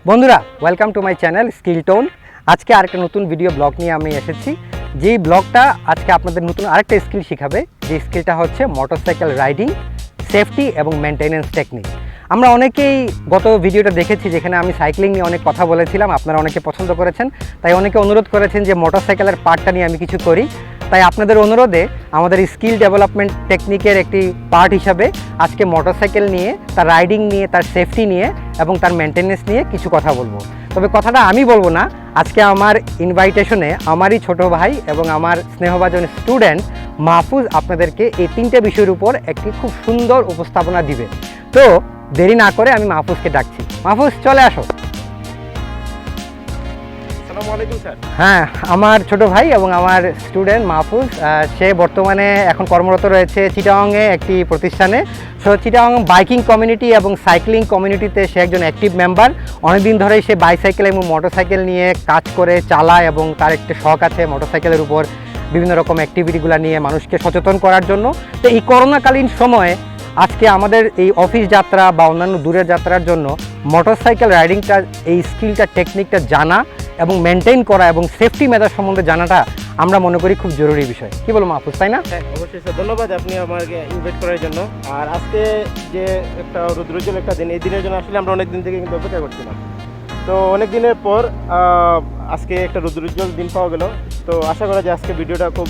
বন্ধুরা welcome to my channel skill tone. আজকে আরেকটা নতুন ভিডিও ব্লগ নিয়ে আমি এসেছি। যেই ব্লগটা আজকে আপনাদের নতুন আরেকটা স্কিল শেখাবে, যে স্কিলটা হচ্ছে মোটরসাইকেল রাইডিং, সেফটি এবং মেনটেনেন্স টেকনিক। আমরা অনেকেই গত ভিডিওটা দেখেছি যেখানে আমি সাইক্লিং নিয়ে অনেক কথা বলেছিলাম, আপনারা অনেকে পছন্দ করেছেন, তাই অনেকে অনুরোধ করেছেন যে মোটরসাইকেলের পার্টটা নিয়ে আমি কিছু করি। তাই আপনাদের অনুরোধে আমাদের স্কিল ডেভেলপমেন্ট টেকনিকের একটি পার্ট হিসাবে আজকে মোটরসাইকেল নিয়ে, তার রাইডিং নিয়ে, তার সেফটি নিয়ে এবং তার মেনটেনেন্স নিয়ে কিছু কথা বলবো। তবে কথাটা আমি বলবো না, আজকে আমার ইনভাইটেশনে আমারই ছোট ভাই এবং আমার স্নেহভাজন স্টুডেন্ট মাহফুজ আপনাদেরকে এই তিনটে বিষয়ের উপর একটি খুব সুন্দর উপস্থাপনা দিবে। তো দেরি না করে আমি মাহফুজকে ডাকছি। মাহফুজ, চলে আসো। হ্যাঁ, আমার ছোট ভাই এবং আমার স্টুডেন্ট মাহফুজ, সে বর্তমানে এখন কর্মরত রয়েছে চিটাগংয়ে একটি প্রতিষ্ঠানে। সো চিটাগং বাইকিং কমিউনিটি এবং সাইক্লিং কমিউনিটিতে সে একজন অ্যাক্টিভ মেম্বার। অনেকদিন ধরেই সে বাইসাইকেল এবং মোটরসাইকেল নিয়ে কাজ করে, চালায় এবং তার একটা শখ আছে মোটরসাইকেলের উপর বিভিন্ন রকম অ্যাক্টিভিটিগুলো নিয়ে মানুষকে সচেতন করার জন্য। তো এই করোনাকালীন সময়ে আজকে আমাদের এই অফিস যাত্রা বা অন্যান্য দূরের যাত্রার জন্য মোটরসাইকেল রাইডিংটা, এই স্কিলটা, টেকনিকটা জানা এবং মেনটেন করা এবং সেফটি মেজার সম্বন্ধে জানাটা আমরা মনে করি খুব জরুরি বিষয়। কি বলো মাহফুজ, তাই না? হ্যাঁ, অবশ্যই স্যার, ধন্যবাদ আপনি আমাকে ইনভাইট করার জন্য। আর আজকে যে একটা রুদ্রোজ্জ্বল একটা দিন, এই দিনের জন্য আসলে আমরা অনেক দিন থেকে কিন্তু অপেক্ষা করছিলাম। তো অনেক দিনের পর আজকে একটা রুদ্রোজ্জ্বল দিন পাওয়া গেল। তো আশা করা যায় আজকে ভিডিওটা খুব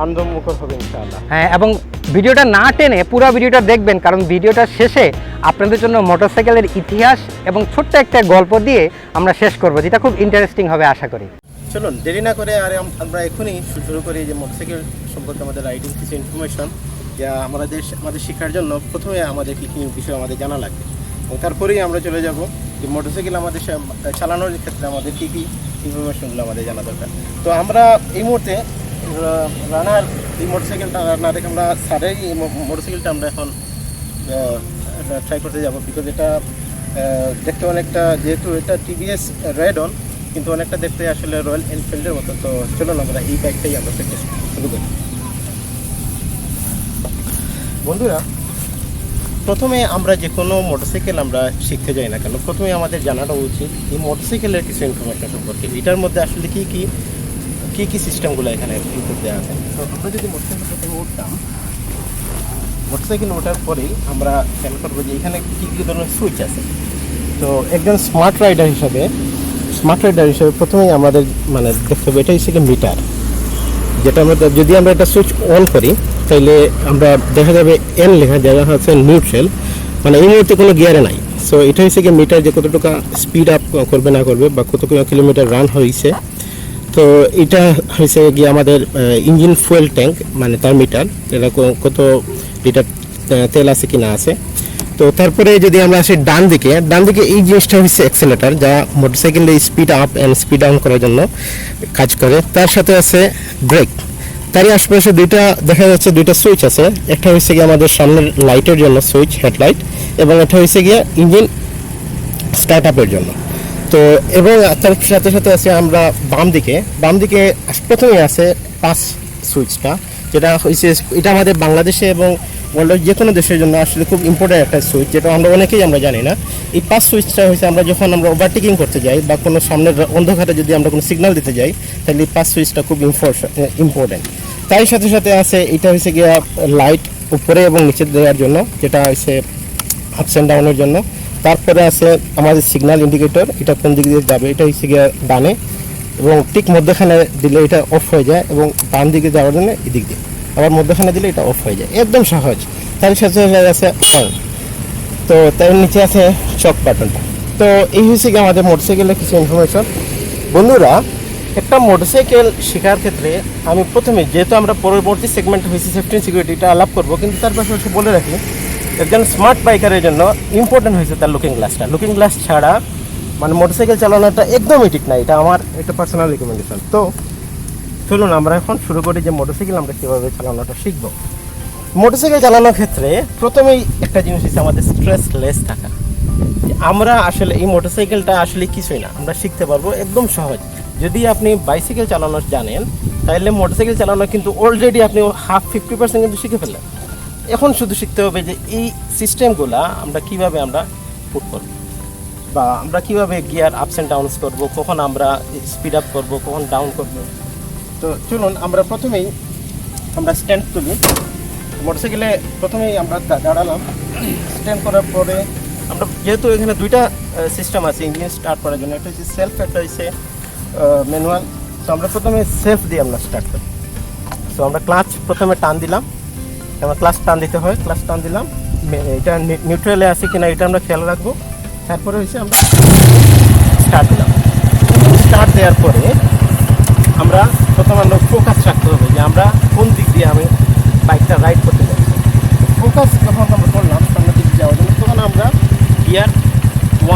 আনন্দমুখর হবে ইনশাআল্লাহ। হ্যাঁ, এবং ভিডিওটা না টেনে পুরো ভিডিওটা দেখবেন, কারণ ভিডিওটার শেষে আপনাদের জন্য মোটরসাইকেলের ইতিহাস এবং ছোট্ট একটা গল্প দিয়ে আমরা শেষ করব, যেটা খুব ইন্টারেস্টিং হবে আশা করি। চলুন দেরি না করে আর আমরা এখনই শুরু করি যে মোটরসাইকেল সম্পর্কে আমাদের রাইডিং কিছু ইনফরমেশন যা আমাদের শেখার জন্য প্রথমে আমাদের কী কী বিষয় আমাদের জানা লাগবে, এবং তারপরেই আমরা চলে যাব যে মোটরসাইকেল আমাদের চালানোর ক্ষেত্রে আমাদের কী কী ইনফরমেশনগুলো আমাদের জানা দরকার। তো আমরা এই মুহূর্তে রানার এই মোটরসাইকেলটা না দেখে আমরা সারের এই মোটরসাইকেলটা আমরা এখন ট্রাই করতে যাবো। বিকজ এটা দেখতে অনেকটা, যেহেতু এটা টিভিএস রেড অন, কিন্তু অনেকটা দেখতে আসলে রয়্যাল এনফিল্ডের মতো। তো চলুন আমরা এই বাইকটাই আমরা প্র্যাকটিস শুরু করি। বন্ধুরা, প্রথমে আমরা যে কোনো মোটরসাইকেল আমরা শিখতে যাই না কেন, প্রথমে আমাদের জানাটা উচিত এই মোটরসাইকেলের কিছু ইনফরমেশন সম্পর্কে। এটার মধ্যে আসলে কী কী সিস্টেমগুলো এখানে ইনপুট দেওয়া আছে। তো আমরা যদি মোটরসাইকেল উঠতাম, মোটরসাইকেল ওঠার পরেই আমরা খেয়াল করবো যে এখানে কী কী ধরনের সুইচ আছে। তো একজন স্মার্ট রাইডার হিসাবে প্রথমেই আমাদের দেখতে হবে এটা হচ্ছে মিটার, যেটা আমরা যদি আমরা এটা সুইচ অন করি তাহলে আমরা দেখা যাবে এন লেখা, যেটা হচ্ছে নিউট্রাল, এই মুহূর্তে কোনো গিয়ারে নাই। সো এটা হচ্ছে কি মিটার, যে কতটুকু স্পিড আপ করবে না করবে বা কত কিলোমিটার রান হয়েছে। তো এটা হয়েছে গিয়ে আমাদের ইঞ্জিন ফুয়েল ট্যাঙ্ক, তার মিটার, এটা কত লিটার তেল আছে কি না আছে। তো তারপরে যদি আমরা আসি ডান দিকে এই জিনিসটা হচ্ছে অ্যাক্সেলেটার, যা মোটরসাইকেলের speed up and speed down করার জন্য কাজ করে। তার সাথে আছে ব্রেক। তারই আশেপাশে দেখা যাচ্ছে দুইটা সুইচ আছে। একটা হচ্ছে গিয়ে আমাদের সামনের লাইটের জন্য সুইচ, হেডলাইট, এবং এটা হচ্ছে গিয়ে ইঞ্জিন স্টার্ট আপের জন্য। তো এবং তার সাথে সাথে আছে আমরা বাম দিকে প্রথমে আছে পাঁচ সুইচটা, যেটা হচ্ছে এটা আমাদের বাংলাদেশে এবং ওয়ার্ল্ডের যে কোনো দেশের জন্য আসলে খুব ইম্পর্টেন্ট একটা সুইচ, যেটা অনেকেই আমরা জানি না। এই পাঁচ সুইচটা হচ্ছে আমরা যখন আমরা ওভারটেকিং করতে যাই বা কোনো সামনের অন্ধকারে যদি আমরা কোনো সিগন্যাল দিতে যাই, তাহলে এই পাঁচ সুইচটা খুব ইম্পর্টেন্ট। তাই সাথে সাথে আছে এটা হচ্ছে গিয়ে লাইট উপরে এবং নিচে দেওয়ার জন্য, যেটা হচ্ছে আপস অ্যান্ড ডাউনের জন্য। তারপরে আছে আমাদের সিগন্যাল ইন্ডিকেটর, এটা কোন দিক দিয়ে যাবে, এটা হচ্ছে গিয়ে ডানে, এবং ঠিক মধ্যখানে দিলে এটা অফ হয়ে যায়, এবং বাম দিকে যাওয়ার জন্য এদিক দিয়ে আবার মধ্যখানে দিলে এটা অফ হয়ে যায়, একদম সহজ। তার সাথে আছে অন। তো তার নিচে আছে চক বাটনটা। তো এই হচ্ছে কি আমাদের মোটরসাইকেলের কিছু ইনফরমেশন। বন্ধুরা, একটা মোটরসাইকেল শেখার ক্ষেত্রে আমি প্রথমে, যেহেতু আমরা পরবর্তী সেগমেন্ট হয়েছে সেফটি অ্যান্ড সিকিউরিটিটা আলাপ করবো, কিন্তু তার পাশাপাশি বলে রাখি একজন স্মার্ট বাইকারের জন্য ইম্পর্টেন্ট হয়েছে তার লুকিং গ্লাসটা। লুকিং গ্লাস ছাড়া মোটরসাইকেল চালানোটা একদমই ঠিক না, এটা আমার একটা পার্সোনাল রিকমেন্ডেশন। তো চলুন আমরা এখন শুরু করি যে মোটরসাইকেল আমরা কীভাবে চালানোটা শিখবো। মোটরসাইকেল চালানোর ক্ষেত্রে প্রথমেই একটা জিনিস হচ্ছে আমাদের স্ট্রেসলেস থাকা। আমরা আসলে এই মোটরসাইকেলটা আসলে কিছুই না, আমরা শিখতে পারবো একদম সহজ। যদি আপনি বাইসাইকেল চালানো জানেন, তাহলে মোটরসাইকেল চালানো কিন্তু অলরেডি আপনি 50% কিন্তু শিখে ফেললেন। এখন শুধু শিখতে হবে যে এই সিস্টেমগুলা আমরা কিভাবে আমরা পুট করব। বা আমরা কীভাবে গিয়ার আপস অ্যান্ড ডাউনস করবো, কখন আমরা স্পিড আপ করবো, কখন ডাউন করবো। তো চলুন আমরা প্রথমেই আমরা স্ট্যান্ড তুলি। মোটরসাইকেলে প্রথমেই আমরা দাঁড়ালাম। স্ট্যান্ড করার পরে আমরা যেহেতু এখানে দুইটা সিস্টেম আছে ইঞ্জিন স্টার্ট করার জন্য, একটা হচ্ছে সেলফ, একটা হচ্ছে ম্যানুয়াল। তো আমরা প্রথমে সেলফ দিয়ে আমরা স্টার্ট করি। তো আমরা ক্লাচ প্রথমে টান দিলাম, আমরা ক্লাচ টান দিতে হয়, ক্লাচ টান দিলাম, এটা নিউট্রালে আছে কিনা এটা আমরা খেয়াল রাখবো। তারপরে হচ্ছে আমরা স্টার্ট দিলাম। স্টার্ট দেওয়ার পরে আমরা প্রথমে আমরা ফোকাস রাখতে হবে যে আমরা কোন দিক দিয়ে আমি বাইকটা রাইড করতে যাচ্ছি। ফোকাস যখন আমরা করলাম সামনের দিকে যাওয়ার জন্য, তখন আমরা গিয়ার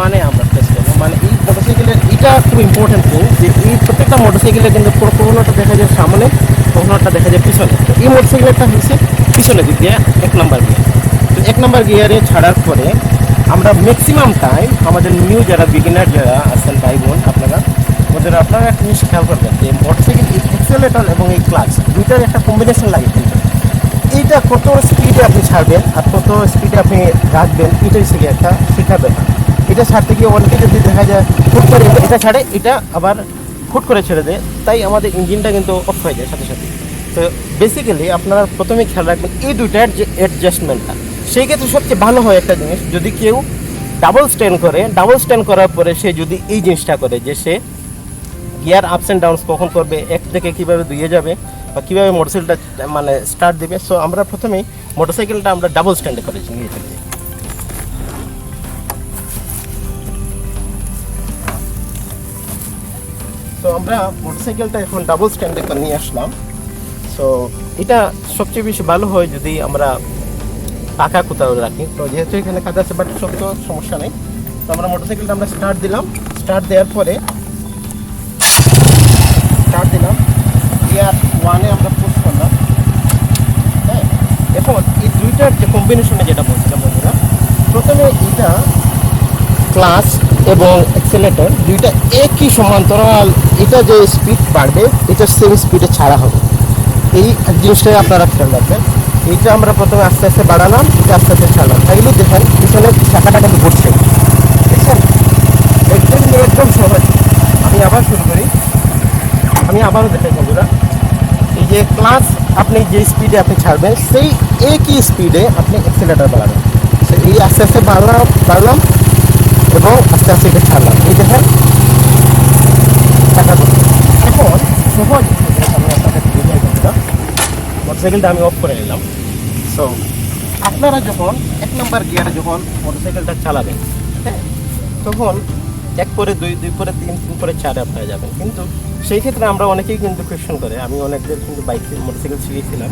1-এ আমরা প্রেস করবো। মানে এই মোটরসাইকেলের এটা খুব ইম্পর্টেন্ট থিং যে এই প্রত্যেকটা মোটরসাইকেলে কিন্তু কখনোটা দেখা যায় সামনে, কখনোটা দেখা যায় পিছনে। তো এই মোটরসাইকেলটা হচ্ছে পিছনের দিক দিয়ে 1 নম্বর গিয়ার। তো 1 নম্বর গিয়ারে ছাড়ার পরে আমরা ম্যাক্সিমাম টাইম আমাদের নিউ যারা বিগিনার যারা আছেন ভাই বোন, আপনারা একটা জিনিস খেয়াল করবেন যে মোটরসাইকেল এক্সেলেটর এবং এই ক্লাচ দুইটার একটা কম্বিনেশন লাগে। কিন্তু এইটা কত স্পিডে আপনি ছাড়বেন আর কত স্পিডে আপনি রাখবেন, এটা হচ্ছে একটা শেখার ব্যাপার। এটা ছাড়তে গিয়ে অনেকে যদি দেখা যায় হুট করে এটা ছাড়ে, এটা আবার হুট করে ছেড়ে দেয়, তাই আমাদের ইঞ্জিনটা কিন্তু অফ হয়ে যায় সাথে সাথে। তো বেসিক্যালি আপনারা প্রথমে খেয়াল রাখবেন এই দুইটার যে অ্যাডজাস্টমেন্টটা। সেই ক্ষেত্রে সবচেয়ে ভালো হয় একটা জিনিস, যদি কেউ ডাবল স্ট্যান্ড করে, ডাবল স্ট্যান্ড করার পরে সে যদি এই জিনিসটা করে যে সে গিয়ার আপস অ্যান্ড ডাউনস কখন করবে, 1 থেকে কীভাবে 2-এ যাবে বা কীভাবে মোটরসাইকেলটা মানে স্টার্ট দেবে। সো আমরা প্রথমেই মোটরসাইকেলটা আমরা ডাবল স্ট্যান্ডে করেছি নিয়ে থাকি। তো আমরা মোটরসাইকেলটা এখন ডাবল স্ট্যান্ডে নিয়ে আসলাম। সো এটা সবচেয়ে বেশি ভালো হয় যদি আমরা পাকা কোথাও রাখি। তো যেহেতু এখানে কাজ আছে বাট সব তো সমস্যা নেই। তো আমরা মোটরসাইকেলটা আমরা স্টার্ট দিলাম। স্টার্ট দেওয়ার পরে গিয়ার 1-এ আমরা পুশ করলাম। হ্যাঁ, এখন এই দুইটার যে কম্বিনেশনে যেটা বলছিলাম বন্ধুরা, প্রথমে এটা ক্লাচ এবং অ্যাক্সেলেটর দুইটা একই সমান্তরাল, এটা যে স্পিড বাড়বে এটা সেম স্পিডে ছাড়া হবে। এই জিনিসটাই আপনারা খেয়াল রাখবেন। এইটা আমরা প্রথমে আস্তে আস্তে বাড়ালাম, এটা আস্তে আস্তে ছাড়লাম। তাইলে দেখেন পিছনের চাকাটা কিন্তু ঘুরছে, দেখছেন? একদম সহজ। আমি আবার শুরু করি, আমি আবারও দেখাই বন্ধুরা। এই যে ক্লাচ আপনি যে স্পিডে আপনি ছাড়বেন সেই একই স্পিডে আপনি অ্যাক্সেলেটর বাড়াবেন। এই আস্তে আস্তে বাড়লাম এবং আস্তে আস্তে এটা ছাড়লাম। এই দেখেন চাকা করছে। এখন সহজ আমি আপনাদের বুঝাই বন্ধুরা, মোটরসাইকেলটা আমি অফ করে নিলাম। সো আপনারা যখন 1 নম্বর গিয়ারে যখন মোটরসাইকেলটা চালাবেন, হ্যাঁ, তখন 1 পরে 2, 2 পরে 3, 3 পরে 4 আপনারা যাবেন। কিন্তু সেই ক্ষেত্রে আমরা অনেকেই কিন্তু কোয়েশ্চেন করে, আমি অনেকদের কিন্তু বাইক মোটরসাইকেল শিখিয়েছিলাম,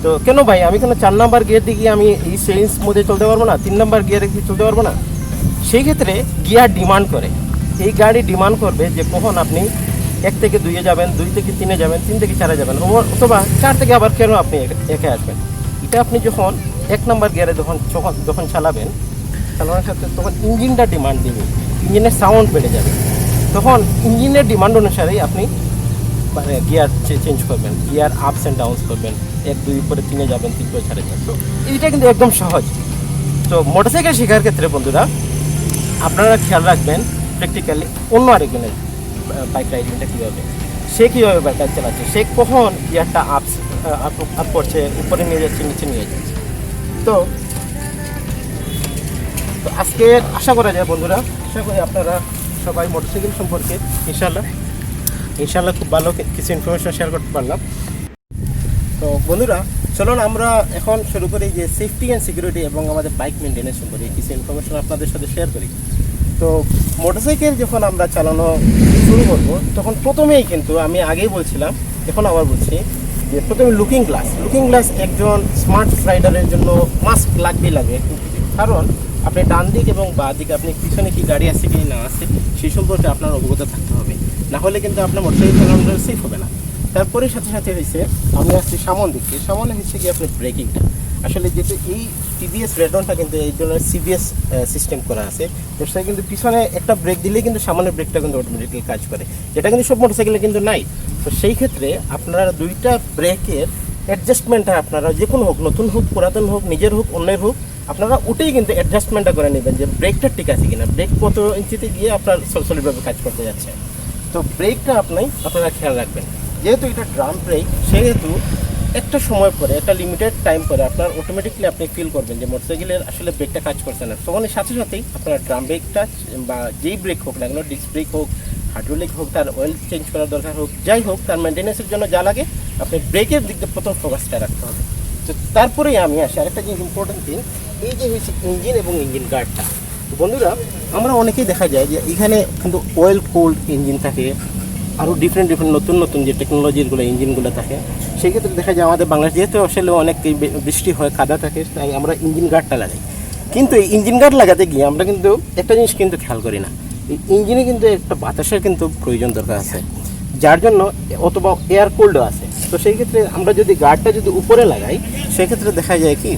তো কেন ভাই আমি কেন 4 নম্বর গিয়ার দিয়ে আমি এই চেঞ্জ মধ্যে চলতে পারবো না, 3 নম্বর গিয়ারে কি চলতে পারবো না? সেই ক্ষেত্রে গিয়ার ডিমান্ড করে, এই গাড়ি ডিমান্ড করবে যে কখন আপনি 1 থেকে 2-এ যাবেন, 2 থেকে 3-এ যাবেন, 3 থেকে 4-এ যাবেন, অথবা 4 থেকে আবার কেন আপনি একে আসবেন। এটা আপনি যখন 1 নম্বর গিয়ারে যখন চালাবেন, চালানোর সাথে তখন ইঞ্জিনটা ডিমান্ড দিবে, ইঞ্জিনের সাউন্ড বেড়ে যাবে। তখন ইঞ্জিনের ডিমান্ড অনুসারেই আপনি মানে গিয়ার চেঞ্জ করবেন, গিয়ার আপস অ্যান্ড ডাউনস করবেন, 1, 2 পরে 3-এ যাবেন, 3 পরে 4-এ যাবেন। তো এইটা কিন্তু একদম সহজ। তো মোটরসাইকেল শেখার ক্ষেত্রে বন্ধুরা আপনারা খেয়াল রাখবেন প্র্যাকটিক্যালি অন্য আরেকজনের বাইক রাইডিংটা কীভাবে, সে কীভাবে বাইকটা চালাচ্ছে, সে কখন গিয়ারটা আপ করছে, উপরে নিয়ে যাচ্ছে, নিচে নিয়ে যাচ্ছে। তো আজকে আশা করা যায় বন্ধুরা, আশা করি আপনারা সবাই মোটরসাইকেল সম্পর্কে ইনশাল্লাহ খুব ভালো কিছু ইনফরমেশন শেয়ার করতে পারলাম। তো বন্ধুরা চলুন আমরা এখন শুরু করি যে সেফটি অ্যান্ড সিকিউরিটি এবং আমাদের বাইক মেনটেন্যান্স সম্পর্কে কিছু ইনফরমেশন আপনাদের সাথে শেয়ার করি। তো মোটরসাইকেল যখন আমরা চালানো শুরু করব তখন প্রথমেই কিন্তু আমি আগেই বলছিলাম, এখন আবার বলছি যে প্রথমে লুকিং গ্লাস একজন স্মার্ট রাইডারের জন্য মাস্ট লাগে। কারণ আপনি ডান দিক এবং বাঁ দিকে আপনি পিছনে কি গাড়ি আছে কি না আছে সেই সম্পর্কে আপনার অবগত থাকতে হবে, না হলে কিন্তু আপনার মোটরসাইকেল চালানো সেফ হবে না। তারপরে সাথে সাথে হয়েছে আমি আসছি সামনে হচ্ছে কি আপনার ব্রেকিংটা, আসলে যেহেতু এই টিভিএস রেডনটা কিন্তু এই ধরনের সিবিএস সিস্টেম করা আছে, তো সেটা কিন্তু পিছনে একটা ব্রেক দিলেই কিন্তু সামনের ব্রেকটা কিন্তু অটোমেটিক্যালি কাজ করে, যেটা কিন্তু সব মোটরসাইকেলে কিন্তু নাই। তো সেই ক্ষেত্রে আপনারা দুইটা ব্রেকের অ্যাডজাস্টমেন্টটা আপনারা যে কোনো হোক, নতুন হোক, পুরাতন হোক, নিজের হোক, অন্যের হোক, আপনারা ওটাই কিন্তু অ্যাডজাস্টমেন্টটা করে নেবেন যে ব্রেকটা ঠিক আছে কিনা, ব্রেক কত ইঞ্চিতে গিয়ে আপনার সলিডভাবে কাজ করতে যাচ্ছে। তো ব্রেকটা আপনারা খেয়াল রাখবেন। যেহেতু এটা ড্রাম ব্রেক, সেহেতু একটা সময় পরে, একটা লিমিটেড টাইম পরে আপনার অটোমেটিকলি আপনি ফিল করবেন যে মোটরসাইকেলের আসলে ব্রেকটা কাজ করছে না। তখন সাথে সাথেই আপনার ড্রাম ব্রেকটা বা যেই ব্রেক হোক না কেন, ডিস্ক ব্রেক হোক, হাইড্রোলিক হোক, তার অয়েল চেঞ্জ করার দরকার হোক, যাই হোক, তার মেনটেন্যান্সের জন্য যা লাগে আপনি ব্রেকের দিক দিয়ে প্রথম ফোকাসটা রাখতে হবে। তো তারপরেই আমি আসি আরেকটা জিনিস ইম্পর্টেন্ট থিং, এই যে হয়েছে ইঞ্জিন এবং ইঞ্জিন গার্ডটা। তো বন্ধুরা, আমরা অনেকেই দেখা যায় যে এখানে কিন্তু অয়েল কোল্ড ইঞ্জিন থাকে, আরও ডিফারেন্ট নতুন নতুন যে টেকনোলজিরগুলো ইঞ্জিনগুলো থাকে। সেই ক্ষেত্রে দেখা যায় আমাদের বাংলাদেশ যেহেতু আসলে অনেক বৃষ্টি হয়, কাদা থাকে, তাই আমরা ইঞ্জিন গার্ডটা লাগাই। কিন্তু এই ইঞ্জিন গার্ড লাগাতে গিয়ে আমরা কিন্তু একটা জিনিস কিন্তু খেয়াল করি না, এই ইঞ্জিনে কিন্তু একটা বাতাসের কিন্তু প্রয়োজন দরকার আছে, যার জন্য অথবা এয়ার কোল্ডও আছে। তো সেই ক্ষেত্রে আমরা যদি গার্ডটা যদি উপরে লাগাই, সেক্ষেত্রে দেখা যায় কি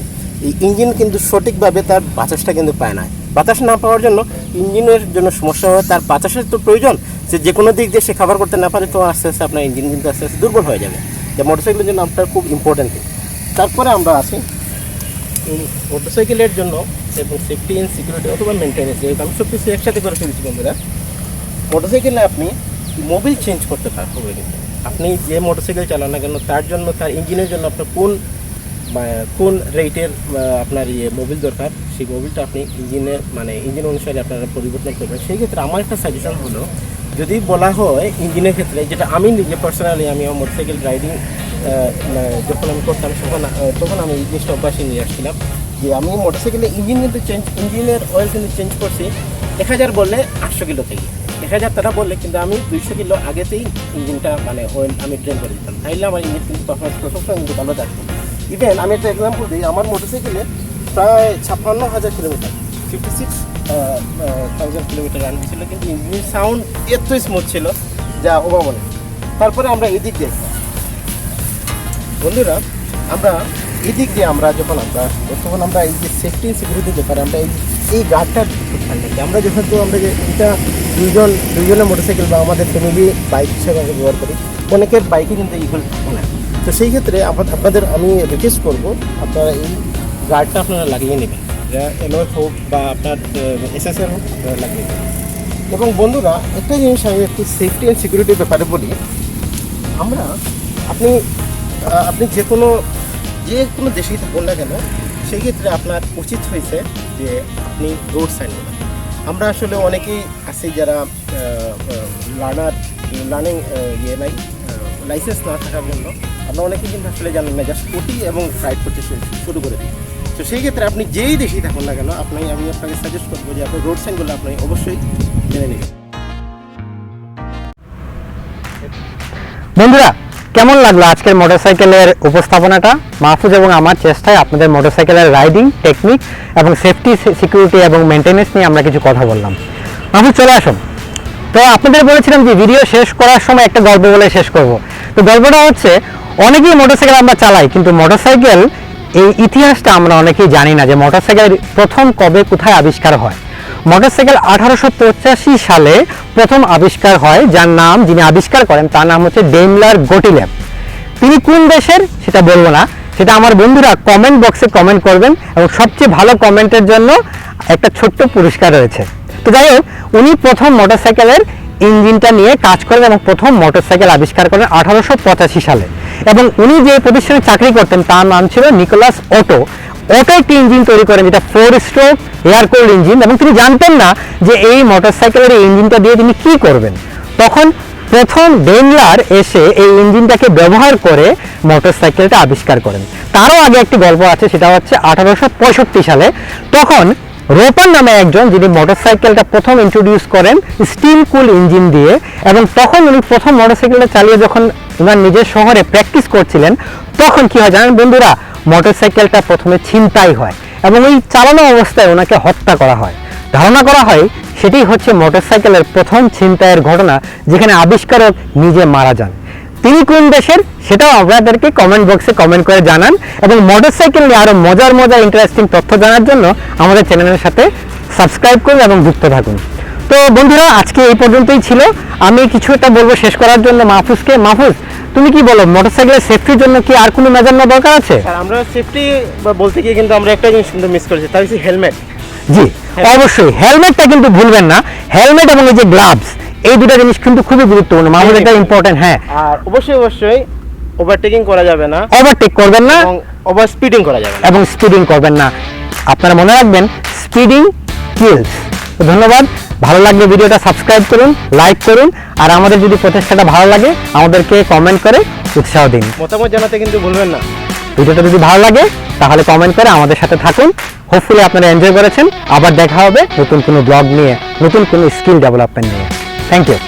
এই ইঞ্জিন কিন্তু সঠিকভাবে তার বাতাসটা কিন্তু পায় না। বাতাস না পাওয়ার জন্য ইঞ্জিনের জন্য সমস্যা হয়, তার বাতাসের তো প্রয়োজন, যে কোনো দিক দিয়ে সে খাবার করতে না পারে, তো আস্তে আস্তে আপনার ইঞ্জিন কিন্তু আস্তে আস্তে দুর্বল হয়ে যাবে, যা মোটরসাইকেলের জন্য আপনার খুব ইম্পর্টেন্ট। তারপরে আমরা আসি মোটরসাইকেলের জন্য এবং সেফটি অ্যান্ড সিকিউরিটি অথবা মেনটেন্যান্স, যেহেতু আমি সব কিছু একসাথে করে ফেলেছি বন্ধুরা। মোটরসাইকেলে আপনি মোবিল চেঞ্জ করতে পারবেন, কিন্তু আপনি যে মোটরসাইকেল চালান না কেন, তার জন্য, তার ইঞ্জিনের জন্য আপনার কোন রেটের আপনার মোবিল দরকার, সেই মোবিলটা আপনি ইঞ্জিন অনুসারে আপনারা পরিবর্তন করবেন। সেই ক্ষেত্রে আমার একটা সাজেশন হলো, যদি বলা হয় ইঞ্জিনের ক্ষেত্রে, যেটা আমি নিজে পার্সোনালি আমি আমার মোটরসাইকেল রাইডিং যখন আমি করতাম, তখন আমি এই জিনিসটা অভ্যাসে নিয়ে আসছিলাম যে আমি মোটরসাইকেলের ইঞ্জিন কিন্তু ইঞ্জিনের অয়েল কিন্তু চেঞ্জ করছি 1000 বললে 800 কিলো থেকে 1000 টাকা বললে, কিন্তু আমি 200 কিলো আগেতেই ইঞ্জিনটা অয়েল আমি ড্রেন করে দিতাম, তাইলে আমার ইঞ্জিন কিন্তু পারফরমেন্স কিন্তু ভালো থাকতো। ইভেন আমি একটা এক্সাম্পল দিই, আমার মোটরসাইকেলে প্রায় 56,000 কিলোমিটার, 56,000 কিলোমিটার রান হয়েছিল, কিন্তু ইঞ্জিন সাউন্ড এত স্মুথ ছিল যা অভাবনীয়। তারপরে আমরা এদিক দিয়ে বন্ধুরা, আমরা এদিক দিয়ে যখন আমরা এই যে সেফটি সিকিউরিটির ব্যাপারে আমরা এই গার্ডটা খেয়াল রাখি। আমরা যেহেতু যে এটা দুইজনের মোটরসাইকেল বা আমাদের ফ্যামিলি বাইক হিসেবে আমরা ব্যবহার করি, অনেকের বাইকে কিন্তু এইগুলো থাকে না। তো সেই ক্ষেত্রে আপনাদের আমি রিকোয়েস্ট করবো, আপনারা এই গার্ডটা আপনারা লাগিয়ে নেবেন, যা এলওএফ হোক বা আপনার এসএসআর হোক, লাগিয়ে নেবেন। এবং বন্ধুরা, একটা জিনিস আমি একটু সেফটি অ্যান্ড সিকিউরিটির ব্যাপারে বলি। আপনি যে কোনো দেশেই থাকুন না কেন, সেই ক্ষেত্রে আপনার উচিত হয়েছে যে আপনি রোড সাইন নেবেন। আমরা আসলে অনেকেই আছি যারা লার্নিং লাইসেন্স না থাকার জন্য আমরা অনেকেই কিন্তু আসলে জানেন না, জাস্ট স্কুটি এবং রাইড করতে শুরু করে দিই। তো সেই ক্ষেত্রে আপনি যেই দেশেই থাকুন না কেন, আমি আপনাকে সাজেস্ট করবো যে আপনার রোড সাইনগুলো আপনি অবশ্যই জেনে নেবেন। বন্ধুরা, কেমন লাগলো আজকের মোটরসাইকেলের উপস্থাপনাটা? মাহফুজ এবং আমার চেষ্টায় আপনাদের মোটরসাইকেলের রাইডিং টেকনিক এবং সেফটি সিকিউরিটি এবং মেনটেন্যান্স নিয়ে আমরা কিছু কথা বললাম। মাহফুজ, চলে আসুন। তো আপনাদের বলেছিলাম যে ভিডিও শেষ করার সময় একটা গল্প বলে শেষ করব। তো গল্পটা হচ্ছে, অনেকেই মোটরসাইকেল আমরা চালাই, কিন্তু মোটরসাইকেল এই ইতিহাসটা আমরা অনেকেই জানি না যে মোটরসাইকেল প্রথম কবে কোথায় আবিষ্কার হয়। মোটরসাইকেল 1885 সালে প্রথম আবিষ্কার হয়, যার নাম, যিনি আবিষ্কার করেন তার নাম হচ্ছে ডেইমলার গটিল্যাব। তিনি কোন দেশের সেটা বলবো না, সেটা আমার বন্ধুরা কমেন্ট বক্সে কমেন্ট করবেন, এবং সবচেয়ে ভালো কমেন্টের জন্য একটা ছোট্ট পুরস্কার রয়েছে। তো যাই হোক, উনি প্রথম মোটরসাইকেলের ইঞ্জিনটা নিয়ে কাজ করেন এবং প্রথম মোটরসাইকেল আবিষ্কার করেন 1885 সালে। এবং উনি যে প্রতিষ্ঠানে চাকরি করতেন তার নাম ছিল নিকোলাস অটো একটি ইঞ্জিন তৈরি করেন, যেটা 4 স্ট্রোক এয়ার কোল্ড ইঞ্জিন। এবং তিনি জানতেন না যে এই মোটরসাইকেলের এই ইঞ্জিনটা দিয়ে তিনি কি করবেন। তখন প্রথম ডেইমলার এসে এই ইঞ্জিনটাকে ব্যবহার করে মোটরসাইকেলটা আবিষ্কার করেন। তারও আগে একটি গল্প আছে, সেটা হচ্ছে 1865 সালে। তখন রোপার নামে একজন, যিনি মোটরসাইকেলটা প্রথম ইন্ট্রোডিউস করেন স্টিম কুল ইঞ্জিন দিয়ে, এবং তখন উনি প্রথম মোটরসাইকেলটা চালিয়ে যখন ওনার নিজের শহরে প্র্যাকটিস করছিলেন, তখন কি হয় জানেন বন্ধুরা? মোটরসাইকেলটা প্রথমে ছিনতাই হয় এবং ওই চালানো অবস্থায় ওনাকে হত্যা করা হয়। ধারণা করা হয় সেটাই হচ্ছে মোটরসাইকেলের প্রথম ছিনতাইয়ের ঘটনা, যেখানে আবিষ্কারক নিজে মারা যান। তিনি কোন দেশের সেটাও আপনাদেরকে কমেন্ট বক্সে কমেন্ট করে জানান, এবং মোটরসাইকেল নিয়ে আরও মজার ইন্টারেস্টিং তথ্য জানার জন্য আমাদের চ্যানেলের সাথে সাবস্ক্রাইব করুন এবং যুক্ত থাকুন। তো বন্ধুরা আজকে এই পর্যন্তই ছিল। আমি কিছু একটা বলবো শেষ করার জন্য মাহফুজকে। মাহফুজ, তুমি কি বলো, মোটরসাইকেলের সেফটির জন্য কি আর কোনো মেজার নেওয়া দরকার আছে? আর আমরা সেফটি বলতে গিয়ে কিন্তু আমরা একটা জিনিস কিন্তু মিস করেছি, তার হচ্ছে হেলমেট। জি অবশ্যই, হেলমেটটা কিন্তু ভুলবেন না। হেলমেট এবং এই যে গ্লাভস, এই দুটো জিনিস কিন্তু খুবই গুরুত্বপূর্ণ। মাহফুজ, এটা ইম্পর্টেন্ট। হ্যাঁ, আর অবশ্যই ওভারটেকিং করা যাবে না, ওভারটেক করবেন না এবং ওভার স্পিডিং করা যাবে না, এবং স্পিডিং করবেন না। আপনারা মনে রাখবেন, স্পিডিং কিলস। তো ধন্যবাদ। ভালো লাগলে ভিডিওটা সাবস্ক্রাইব করুন, লাইক করুন, আর আমাদের যদি প্রচেষ্টাটা ভালো লাগে আমাদেরকে কমেন্ট করে উৎসাহ দিন। মতামত জানাতে কিন্তু ভুলবেন না। ভিডিওটা যদি ভালো লাগে তাহলে কমেন্ট করে আমাদের সাথে থাকুন। হোপফুলি আপনারা এনজয় করেছেন। আবার দেখা হবে নতুন কোনো ব্লগ নিয়ে, নতুন কোনো স্কিল ডেভেলপমেন্ট নিয়ে। Thank you.